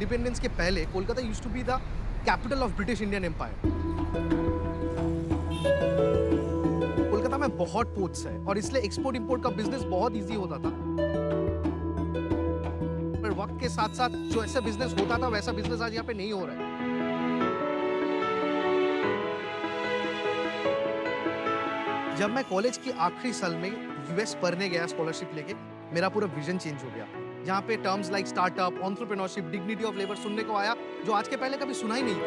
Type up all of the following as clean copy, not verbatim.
Independence के पहले Kolkata used to be the capital of British Indian empire. Kolkata में बहुत पोर्ट्स है और इसलिए एक्सपोर्ट इंपोर्ट का बिजनेस बहुत इजी होता था। पर वक्त के साथ साथ जो ऐसा बिजनेस होता था वैसा बिजनेस आज यहाँ पे नहीं हो रहा है। जब मैं कॉलेज की आखिरी साल में यूएस पढ़ने गया स्कॉलरशिप लेके, मेरा पूरा विजन चेंज हो गया। जहाँ पे terms like startup, entrepreneurship, dignity of labour सुनने को आया, जो आज के पहले कभी सुना ही नहीं था।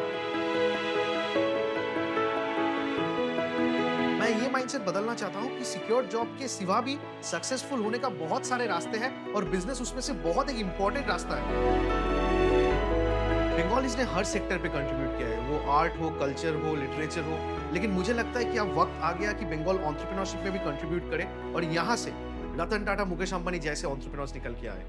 मैं ये माइंडसेट बदलना चाहता हूँ कि सिक्योर जॉब के सिवा भी सक्सेसफुल होने का बहुत सारे रास्ते हैं और बिजनेस उसमें से बहुत एक इंपॉर्टेंट रास्ता है। बंगालीज ने हर सेक्टर पे कंट्रीब्यूट किया है, वो आर्ट हो, कल्चर हो, लिटरेचर हो, लेकिन मुझे लगता है कि अब वक्त आ गया कि बंगाल एंटरप्रेन्योरशिप में भी कंट्रीब्यूट करे और यहाँ से रतन टाटा, मुकेश अंबानी जैसे एंटरप्रेन्योर्स निकल के आए।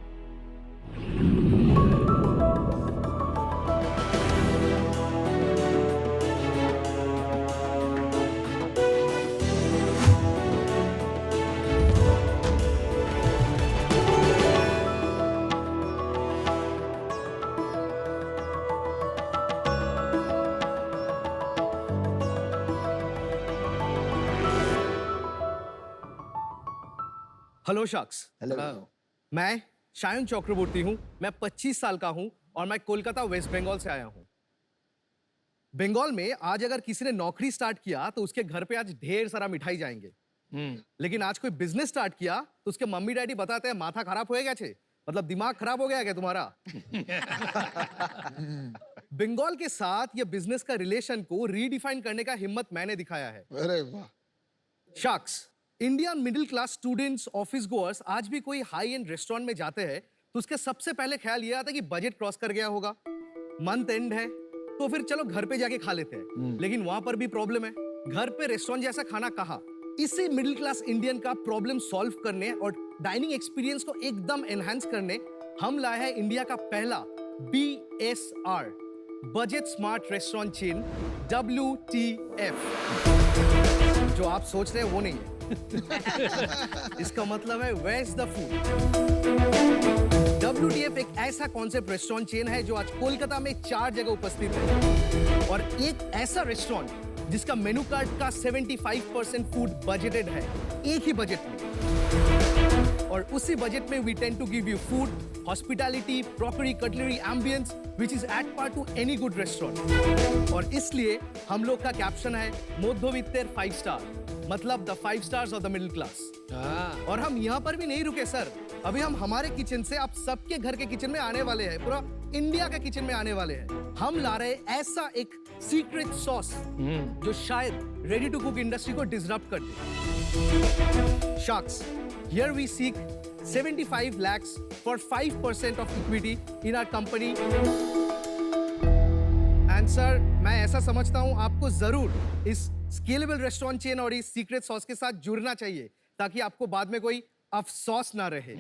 हेलो शख्स। हेलो। मैं शायन चक्रवर्ती हूँ। मैं 25 साल का हूँ और मैं कोलकाता वेस्ट बंगाल से आया हूँ। बंगाल में आज अगर किसी ने नौकरी स्टार्ट किया तो उसके घर पे आज ढेर सारा मिठाई जाएंगे। लेकिन आज कोई बिजनेस स्टार्ट किया तो उसके मम्मी डैडी बताते हैं माथा खराब हो गया छे, मतलब दिमाग खराब हो गया क्या तुम्हारा? बंगाल के साथ ये बिजनेस का रिलेशन को रीडिफाइन करने का हिम्मत मैंने दिखाया है। अरे वाह। शख्स, Indian middle class students, office goers आज भी कोई हाई एंड रेस्टोरेंट में जाते हैं तो उसके सबसे पहले ख्याल ये आता है कि बजट क्रॉस कर गया होगा, मंथ एंड है, तो फिर चलो घर पे जाके खा लेते हैं। लेकिन वहां पर भी प्रॉब्लम है, घर पे रेस्टोरेंट जैसा खाना कहाँ? इसी मिडिल क्लास इंडियन का प्रॉब्लम सॉल्व करने और डाइनिंग एक्सपीरियंस को एकदम एनहांस करने हम लाए हैं इंडिया का पहला BSR, budget smart restaurant chain, WTF। जो आप सोच रहे हैं वो नहीं है। इसका मतलब है where is the food. WTF एक ऐसा कॉन्सेप्ट रेस्टोरेंट चेन है जो आज कोलकाता में 4 जगह उपस्थित है और एक ऐसा रेस्टोरेंट जिसका मेनू कार्ड का 75% फूड बजटेड है, एक ही बजट में। और उसी बजट में we tend to give you food, hospitality, crockery, cutlery, ambiance which is at par to any good restaurant. और इसलिए हम लोग का कैप्शन है मध्यवित्तेर 5 स्टार, मतलब the 5 stars of the middle class. और हम यहाँ पर भी नहीं रुके सर, अभी हम हमारे किचन से आप सबके घर के किचन में आने वाले हैं, पूरा इंडिया के किचन में आने वाले हैं। हम ला रहे ऐसा एक सीक्रेट सॉस जो शायद रेडी टू कुक इंडस्ट्री को डिसरप्ट कर दे। Sharks, here we seek 75 lakhs for 5% of equity in our company. And sir, मैं ऐसा समझता हूँ आपको जरूर इस स्केलेबल रेस्टोरेंट चेन और इस सीक्रेट सॉस के साथ जुड़ना चाहिए ताकि आपको बाद में कोई अफसोस ना रहे।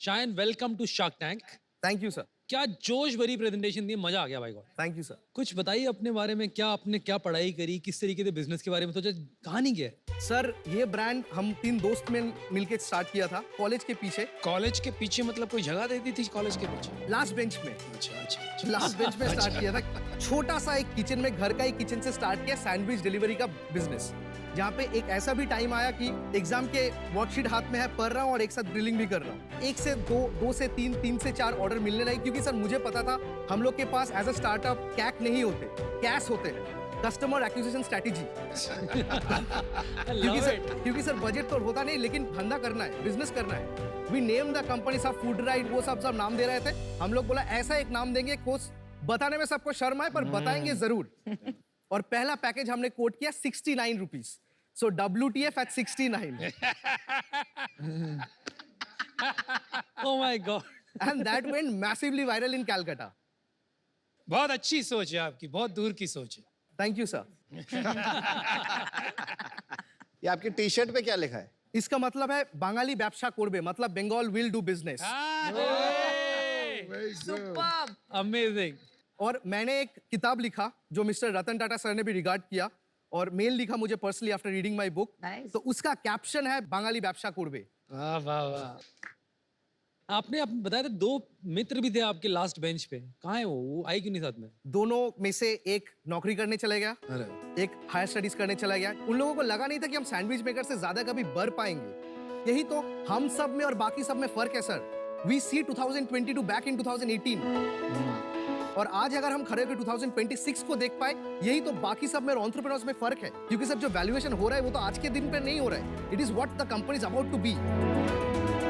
Shayan, welcome to Shark Tank. Thank you sir. क्या जोश भरी प्रेजेंटेशन दी, मजा आ गया भाई गॉड। Thank you sir. कुछ बताइए अपने बारे में, क्या आपने क्या पढ़ाई करी, किस तरीके से बिजनेस के बारे में सोचा, कहानी क्या है? सर, ये ब्रांड हम 3 दोस्त में मिलके स्टार्ट किया था कॉलेज के पीछे। कॉलेज के पीछे मतलब कोई जगह देती थी कॉलेज के पीछे? लास्ट बेंच में। अच्छा। लास्ट बेंच में स्टार्ट किया था, छोटा सा एक किचन में, घर का एक किचन से स्टार्ट किया सैंडविच डिलीवरी का बिजनेस। जहाँ पे एक ऐसा भी टाइम आया कि एग्जाम के वर्कशीट हाथ में है, पढ़ रहा हूँ और एक साथ ड्रिलिंग भी कर रहा हूँ। 1 से 2, 2 से 3, 3 से 4 ऑर्डर मिलने लगे क्योंकि सर मुझे पता था हम लोग के पास एज अ स्टार्टअप कैक नहीं होते, कैश होते हैं, कस्टमर एक्विजिशन स्ट्रेटेजी। क्योंकि सर बजट तो होता नहीं, लेकिन धंधा करना है, बिजनेस करना है। वी नेम द कंपनी, सब फूड राइट वो सब नाम दे रहे थे। हम लोग बोला ऐसा एक नाम देंगे कोर्स बताने में सबको शर्म आए पर बताएंगे जरूर। और पहला पैकेज हमने कोट किया 69 rupees. So WTF at 69। Oh my God. And that went massively viral in Calcutta. बहुत अच्छी सोच है आपकी, बहुत दूर की सोच है। Thank you sir. ये आपकी टी शर्ट पे क्या लिखा है? इसका मतलब है बांगाली व्यवसाय करबे, मतलब Bengal will do business. Superb, amazing. और मैंने एक किताब लिखा जो मिस्टर रतन टाटा सर ने भी रिगार्ड किया और मेल लिखा मुझे personally after reading my book. तो उसका कैप्शन है बांगाली व्यवसाय करबे। वाह वाह वाह। आपने आप बताया था 2 मित्र भी थे आपके लास्ट बेंच पे, कहाँ है वो आई क्यों नहीं साथ में? दोनों में से एक नौकरी करने चले गया, अरे एक हायर स्टडीज करने चला गया। उन लोगों को लगा नहीं था कि हम सैंडविच मेकर से ज्यादा कभी बढ़ पाएंगे। यही तो हम सब में और बाकी सब में फर्क है sir. We see 2022 back in 2018 और आज अगर हम खड़े होकर 2026 को देख पाए, यही तो बाकी सब में और एंटरप्रेन्योर्स में फर्क है। क्योंकि सर जो वैल्यूएशन हो रहा है वो तो आज के दिन पे नहीं हो रहा है। It is what the company is about to be.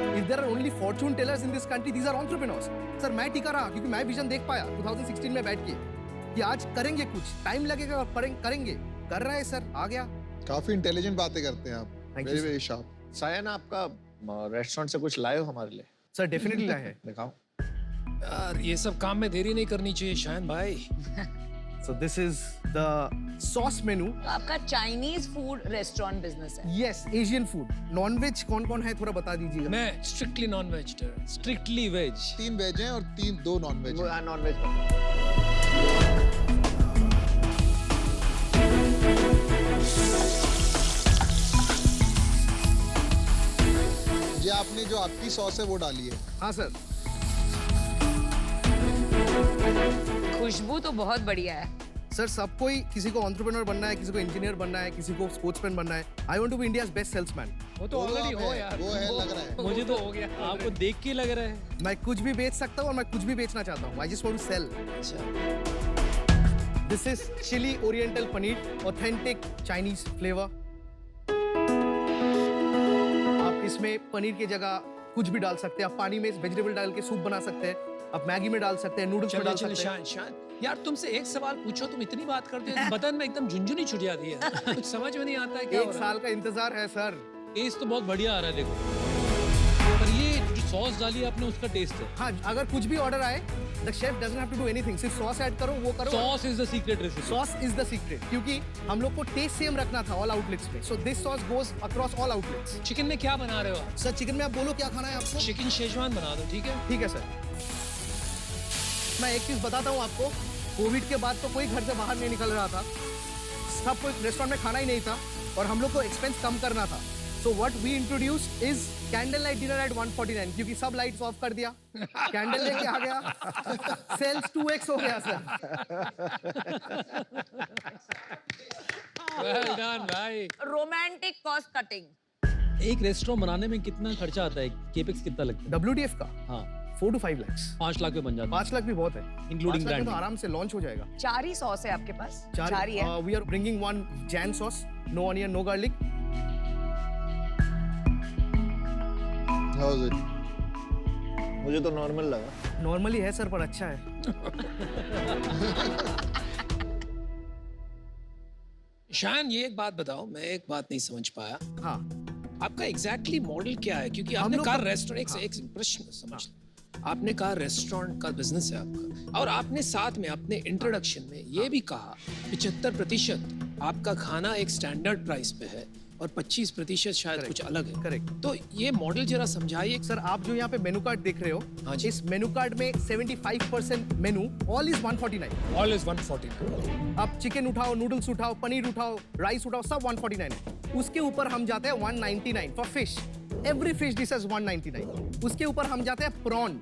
If there are only fortune tellers in this country, these are entrepreneurs. Sir मैं टिका रहा क्योंकि मैं विजन देख पाया 2016 में बैठ के कि आज करेंगे कुछ, टाइम लगेगा और करेंगे। कर रहा है सर, आ गया। काफी इंटेलिजेंट बातें करते हैं आप। Thank you, very sir. Very sharp. Shayan आपका रेस्टोरेंट से कुछ लाए हो हमारे लिए? सर डेफिनेटली लाए हैं। दिखाओ। यार ये सब काम में देरी नहीं करनी चाहिए शायन भाई। So this is the sauce menu. तो आपका चाइनीज फूड रेस्टोरेंट बिजनेस है। Yes, Asian food. Non-veg कौन-कौन है थोड़ा बता दीजिएगा। मैं strictly non vegetarian. Strictly veg. 3 veg हैं और 2 नॉन वेज हैं। Non veg. ये आपने जो आपकी सॉस है वो डाली है। हाँ सर। खुशबू तो बहुत बढ़िया है। सर सब कोई, किसी को एंटरप्रेन्योर बनना है, किसी को इंजीनियर बनना है, किसी को स्पोर्ट्समैन बनना है। I want to be India's best salesman. वो तो ऑलरेडी आप हो है, यार। वो है लग रहा है। मुझे तो हो गया। आपको देख के लग रहा है। मैं कुछ भी बेच सकता हूँ और मैं कुछ भी बेचना चाहता हूँ। I just want to sell. अच्छा। This is chilli oriental paneer, authentic Chinese flavour. आप इसमें पनीर की जगह कुछ भी डाल सकते हैं। आप पानी में वेजिटेबल डाल के सूप बना सकते हैं। आप मैगी में डाल सकते हैं, नूडल्स में चलिए डाल चलिए सकते हैं। शान शान यार तुमसे एक सवाल पूछो, तुम इतनी बात करते हो बदन में एकदम झुंझुनी छुट जाती है। कुछ समझ में नहीं आता है क्या हो एक रहा है। साल का इंतजार है सर। टेस्ट तो बहुत बढ़िया आ रहा है देखो। पर ये जो सॉस डाली आपने उसका टेस्ट है। हाँ, अगर कुछ भी ऑर्डर आए, the chef doesn't have to do anything. सिर्फ सॉस ऐड करो, वो करो। Sauce is the secret recipe. Sauce is the secret, क्योंकि हम लोग को टेस्ट सेम रखना था ऑल आउटलेट्स पे। So this sauce goes across all outlets. Chicken में क्या बना रहे हो आप? सर चिकन में आप बोलो क्या खाना है आपको। चिकन शेजवान बना दो, ठीक है? ठीक है सर। मैं एक चीज बताता हूँ आपको, कोविड के बाद तो कोई घर से बाहर नहीं निकल रहा था। सब कोई रेस्टोरेंट में खाना ही नहीं था और हम लोग को एक्सपेंस कम करना था। So what we introduced is candle light dinner at 149, क्योंकि सब लाइट्स ऑफ कर दिया, कैंडल लेके आ गया, सेल्स 2x हो गया सर। वेल डन भाई। Romantic cost cutting. एक रेस्टोरेंट बनाने में कितना खर्चा आता है? केपेक्स कितना लगता है? WTF का हाँ 4 to 5 lakhs। 5 लाख में बन जाता है 5 लाख भी बहुत है, Including 5 लाख में तो branding। आराम से लॉन्च हो जाएगा। 4 ही सॉस है आपके पास? 4 ही है। We are bringing 1 Jain sauce, no onion no garlic. How is it? मुझे तो नॉर्मल लगा। नॉर्मली है सर, पर अच्छा है। शान ये एक बात बताओ, मैं एक बात नहीं समझ पाया। हाँ, आपका एग्जैक्टली मॉडल क्या है? क्योंकि हम आपने लोग कहा का- रेस्टोरेंट, एक प्रश्न समझ लो। आपने कहा रेस्टोरेंट का बिजनेस है आपका, और आपने साथ में अपने इंट्रोडक्शन में ये भी कहा 75% आपका खाना एक स्टैंडर्ड प्राइस पे है और 25% शायद कुछ अलग है। करेक्ट। तो ये मॉडल जरा समझाइए। सर आप जो यहाँ पे मेनू कार्ड देख रहे हो, हाँ जी। इस मेनू कार्ड में 75% मेनू ऑल इज 149। All is 149। आप चिकन उठाओ, नूडल्स उठाओ, पनीर उठाओ, राइस उठाओ, सब 149 है। उसके ऊपर हम जाते हैं 199 for fish. Every fish dish is 199। उसके ऊपर हम जाते हैं prawn.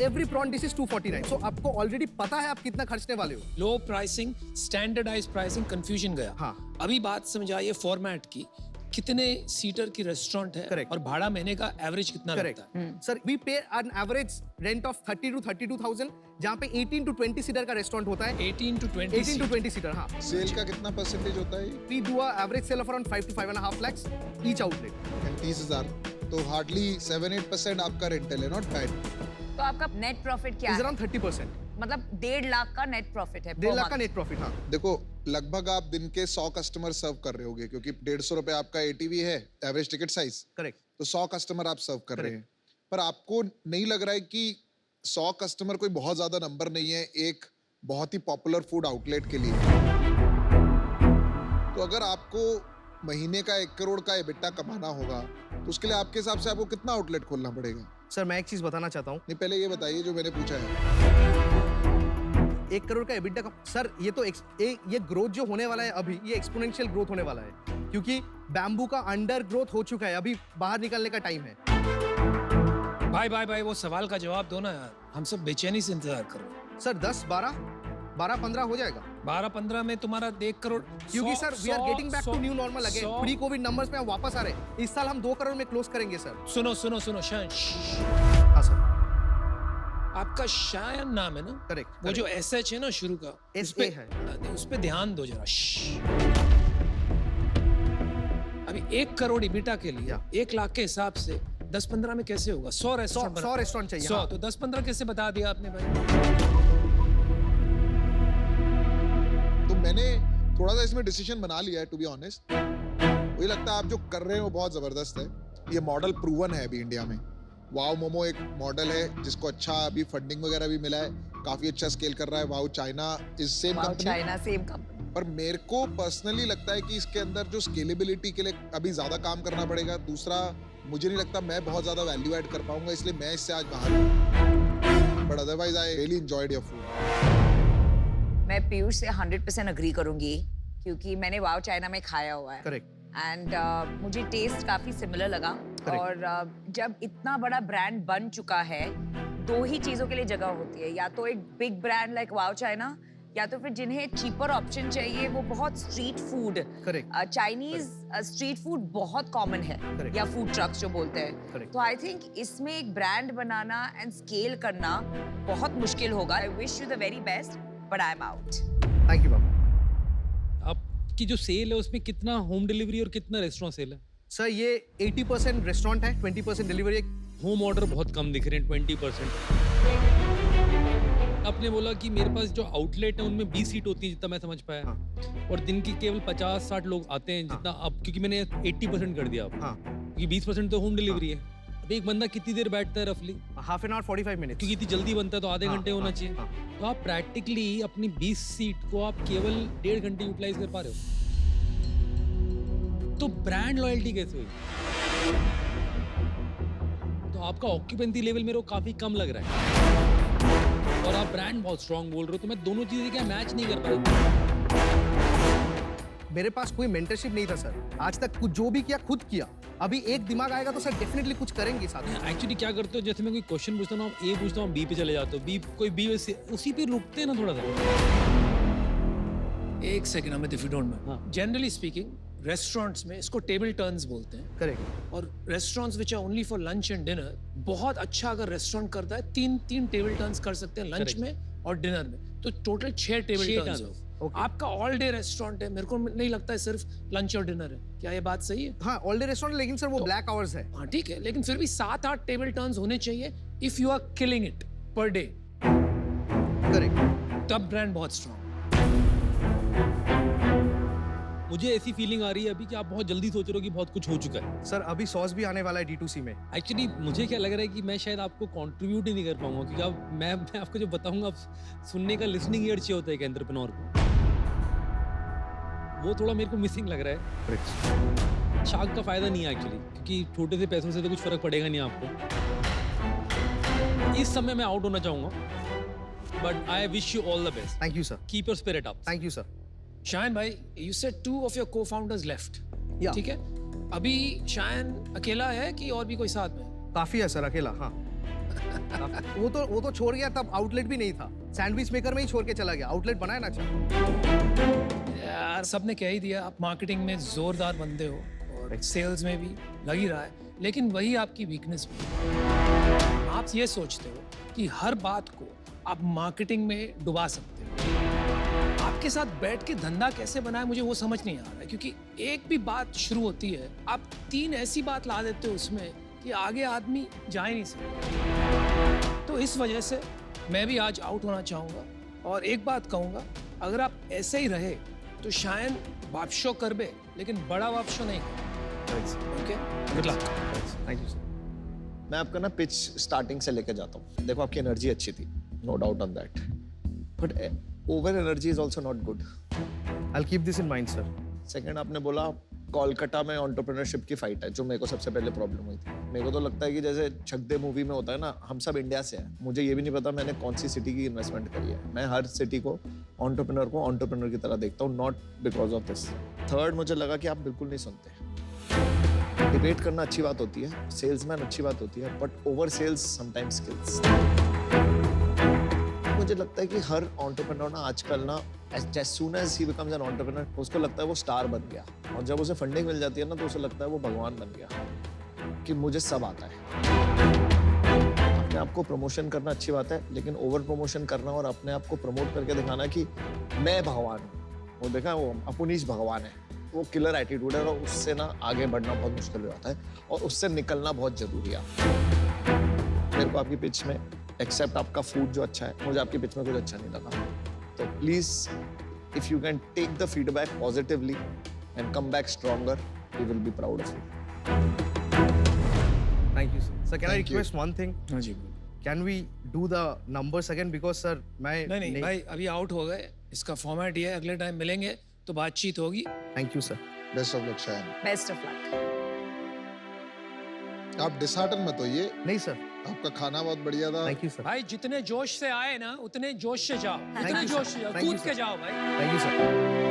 Every prawn dish is 249। So आपको ऑलरेडी पता है आप कितना खर्चने वाले हो। Low pricing, standardise pricing, confusion गया। हाँ। अभी बात समझाइए फॉर्मेट की। कितने सीटर की रेस्टोरेंट है? Correct. और भाड़ा महीने का एवरेज कितना करेक्ट लगता है? सर, वी पे an average rent of 30 to 32,000, जहाँ पे 18 to 20 सीटर का रेस्टोरेंट होता है। 18 to 20 18 to 20 सीटर, हाँ। सेल का कितना परसेंटेज होता है? We do a average sale of around 5 to 5.5 lakhs each outlet. 30,000, तो हार्डली 7-8% आपका रेंटल है, नॉट बैड। तो आपका नेट प्रॉफिट क्या Is है? around 30%. मतलब 1.5 लाख का नेट प्रॉफिट है 1.5 लाख का नेट प्रॉफिट, हाँ। देखो लगभग आप दिन के 100 कस्टमर सर्व कर रहे होगे, क्योंकि 150 रुपए आपका ATV है, एवरेज टिकट साइज। करेक्ट। तो 100 कस्टमर आप सर्व कर रहे हैं, पर आपको नहीं लग रहा है कि 100 कस्टमर कोई बहुत ज्यादा नंबर नहीं है एक बहुत ही पॉपुलर फूड आउटलेट के लिए? तो अगर आपको महीने का 1 करोड़ का EBITDA कमाना होगा, तो उसके लिए आपके हिसाब से आपको कितना आउटलेट खोलना पड़ेगा? सर मैं एक चीज बताना चाहता हूँ। नहीं, पहले ये बताइए जो मैंने पूछा है। 1 करोड़ का EBITDA का, सर ये तो ये ग्रोथ जो होने वाला है अभी, ये एक्सपोनेंशियल ग्रोथ होने वाला है, क्योंकि बैम्बू का अंडर ग्रोथ हो चुका है, अभी बाहर निकलने का टाइम है। भाई वो सवाल का जवाब दो ना यार, हम सब बेचैनी से इंतजार कर रहे हैं। सर 10 12 12 15 हो जाएगा 12-15 में तुम्हारा 1 करोड़, क्योंकि sir we are getting back to new normal again, pre covid numbers पे हम वापस आ रहे हैं। इस साल हम 2 करोड़ में क्लोज करेंगे सर। सुनो शायन, हाँ सर, आपका शायन नाम है ना? करेक्ट। वो जो SH है ना शुरू का, SA है। उस पे ध्यान दो जरा। अभी 1 करोड़ इबिटा के लिए 1 लाख के हिसाब से 10-15 में कैसे होगा? 100 रेस्टोरेंट 100 रेस्टोरेंट चाहिए। 100 हाँ। तो 10-15 कैसे बता दिया आपने भाई? तो मैंने थोड़ा सा इसमें डिसीजन बना लिया है, टू बी ऑनेस्ट। मुझे लगता है आप जो कर रहे हैं वो बहुत जबरदस्त है। ये मॉडल प्रूवन है अभी इंडिया में। वाओ मोमो एक मॉडल है जिसको अच्छा अभी फंडिंग वगैरह भी मिला है, काफी अच्छा स्केल कर रहा है। Wow China is same company, China same company. पर मेरे को पर्सनली लगता है कि इसके अंदर जो स्केलेबिलिटी के लिए अभी ज्यादा काम करना पड़ेगा। दूसरा, मुझे नहीं लगता मैं बहुत ज्यादा वैल्यू ऐड कर पाऊंगा, इसलिए मैं इससे आज बाहर हूँ। But otherwise I really enjoyed your food. मैं पीयूष से 100% अग्री करूंगी, क्योंकि मैंने वाओ चाइना में खाया हुआ है। करेक्ट। एंड मुझे टेस्ट काफी सिमिलर लगा। और जब इतना बड़ा ब्रांड बन चुका है, 2 ही चीजों के लिए जगह होती है, या तो एक big brand like wow China, या तो फिर जिन्हें चीपर ऑप्शन चाहिए वो बहुत street food. Correct. Chinese street food बहुत कॉमन है, Correct. या फूड ट्रक्स जो बोलते हैं। Correct. तो आई थिंक इसमें एक ब्रांड बनाना एंड स्केल करना बहुत मुश्किल होगा। I wish you the very best, but I am out. Thank you बाबू। आपकी जो सेल है उसमें कितना होम डिलीवरी और कितना रेस्टोरेंट सेल है? सर ये 80% रेस्टोरेंट है, 20% डिलीवरी है। होम ऑर्डर बहुत कम दिख रहे हैं, 20%। आपने बोला कि मेरे पास जो आउटलेट है उनमें 20 सीट होती है, जितना मैं समझ पाया। हाँ। और दिन की केवल 50-60 लोग आते हैं, जितना अब, क्योंकि मैंने 80% कर दिया अब, हाँ। क्योंकि 20% तो होम डिलीवरी है। अब एक बंदा कितनी देर बैठता है रफली? हाफ एन आवर 45 मिनट, क्योंकि इतनी जल्दी बनता है तो आधे हाँ, घंटे होना हाँ, चाहिए। हाँ। तो आप प्रैक्टिकली अपनी 20 सीट को आप केवल 1.5 घंटे यूटिलाइज कर पा रहे हो। तो ब्रांड लॉयल्टी कैसे हुई? तो आपका ऑक्यूपेंसी लेवल मेरे को काफी कम लग रहा है, और आप ब्रांड बहुत स्ट्रांग बोल रहे हो, तो मैं दोनों चीजें क्या मैच नहीं कर पा रहा। मेरे पास कोई मेंटरशिप नहीं था सर, आज तक कुछ जो भी किया खुद किया। अभी एक दिमाग आएगा तो सर डेफिनेटली कुछ करेंगे साथ में। एक्चुअली क्या करते हो, जैसे मैं कोई क्वेश्चन पूछता हूँ, आप ए पूछता हूँ, बी पे चले जाते हो, बी कोई बी उसी पे रुकते हैं ना थोड़ा सा। 1 second Amit, if you don't हाँ। माइंड। जनरली स्पीकिंग रेस्टोरेंट्स में इसको टेबल टर्न्स बोलते हैं, करेक्ट। और restaurants which are only for lunch and dinner, बहुत अच्छा अगर रेस्टोरेंट करता है 3 टेबल टर्न्स कर सकते हैं लंच Correct. में और डिनर में, तो टोटल 6 टेबल 6 टर्न्स turns. हो। Okay. आपका ऑल डे रेस्टोरेंट है, मेरे को नहीं लगता है सिर्फ लंच और डिनर है। क्या ये बात सही है? हाँ, ऑल डे रेस्टोरेंट, लेकिन सर वो ब्लैक आवर्स है। हाँ ठीक है, लेकिन फिर भी 7-8 टेबल टर्न्स होने चाहिए if you are killing it per day, correct. तब ब्रांड बहुत स्ट्रॉन्ग। मुझे ऐसी फीलिंग आ रही है अभी कि आप बहुत जल्दी सोच रहे हो कि बहुत कुछ हो चुका है। सर अभी सॉस भी आने वाला है D2C में। एक्चुअली मुझे क्या लग रहा है कि मैं शायद आपको कंट्रीब्यूट ही नहीं कर पाऊंगा, क्योंकि अब मैं आपको जो बताऊंगा, आप सुनने का लिसनिंग ईयर चाहिए होता है एक एंटरप्रेन्योर को, वो थोड़ा मेरे को मिसिंग लग रहा है। शार्क का फायदा नहीं है एक्चुअली, क्योंकि छोटे से पैसों से तो कुछ फर्क पड़ेगा नहीं आपको। इस समय मैं आउट होना चाहूंगा, but I wish you all the best. Thank you sir. Keep your spirit up. Thank you sir. Shayan भाई, you said 2 of your co-founders left. Yeah. ठीक है, अभी शायन अकेला है कि और भी कोई साथ में? काफी है सर, अकेला। हाँ। वो तो छोड़ गया, तब आउटलेट भी नहीं था, सैंडविच मेकर में ही छोड़ के चला गया, आउटलेट बनाया ना। अच्छा यार सबने कह ही दिया, आप मार्केटिंग में जोरदार बंदे हो और सेल्स में भी लग ही रहा है, लेकिन वही आपकी वीकनेस भी है। आप ये सोचते हो कि हर बात को आप मार्केटिंग में डुबा सकते हो। आपके साथ बैठ के धंधा कैसे बनाए, मुझे वो समझ नहीं आ रहा है, क्योंकि एक भी बात शुरू होती है, आप 3 ऐसी बात ला देते हो उसमें कि आगे आदमी जा ही नहीं सकता। तो इस वजह से मैं भी आज आउट होना चाहूँगा, और एक बात कहूँगा, अगर आप ऐसे ही रहे तो शायद वापशो कर बे, लेकिन बड़ा वापशो नहीं कर। Okay, good luck. Thank you sir. मैं आपका ना पिच स्टार्टिंग से लेके जाता हूँ। देखो आपकी एनर्जी अच्छी थी, no doubt on that, but over energy is also not good. I'll keep this in mind sir. Second, आपने बोला कोलकाता में एंटरप्रेन्योरशिप की फाइट है, जो मेरे को सबसे पहले प्रॉब्लम हुई थी। मेरे को तो लगता है कि जैसे छक दे मूवी में होता है ना, हम सब इंडिया से हैं, मुझे ये भी नहीं पता मैंने कौन सी सिटी की इन्वेस्टमेंट करी है। मैं हर सिटी को एंटरप्रेन्योर की तरह देखता हूँ, not because of this. Third, मुझे लगा कि आप बिल्कुल नहीं सुनते। डिबेट करना अच्छी बात होती है, सेल्समैन अच्छी बात होती है, but over sales sometimes kills. मुझे लगता है कि हर एंटरप्रेन्योर ना आजकल ना as soon as he becomes an entrepreneur, उसको लगता है वो स्टार बन गया, और जब उसे फंडिंग मिल जाती है ना तो उसे लगता है वो भगवान बन गया कि मुझे सब आता है। अपने आप को प्रमोशन करना अच्छी बात है, लेकिन ओवर प्रमोशन करना और अपने आप को प्रमोट करके दिखाना कि मैं भगवान हूँ, वो देखा वो अपुनीश भगवान है, वो किलर एटीट्यूड है, और उससे ना आगे बढ़ना बहुत मुश्किल हो जाता है और उससे निकलना बहुत जरूरी है। मेरे को आपकी पिच में एक्सेप्ट आपका फूड जो अच्छा है, मुझे आपकी पिच में कुछ अच्छा नहीं लगा, तो please if you can take the feedback positively and come back stronger, we will be proud of you. Thank you, sir. Sir, can I Thank you. request one thing? हाँ जी Can we do the numbers again? Because sir, मैं नहीं भाई अभी out हो गए, इसका format ये है, अगले टाइम मिलेंगे तो बातचीत होगी। Thank you, sir. Best of luck Shayan. Best of luck. आप डिसहार्टन मत होइए, नहीं sir. आपका खाना बहुत बढ़िया था। Thank you, sir. भाई जितने जोश से आए ना उतने जोश से जाओ, Thank उतने you, जोश sir. से जाओ, Thank you, कूद के sir. जाओ भाई। Thank you, sir.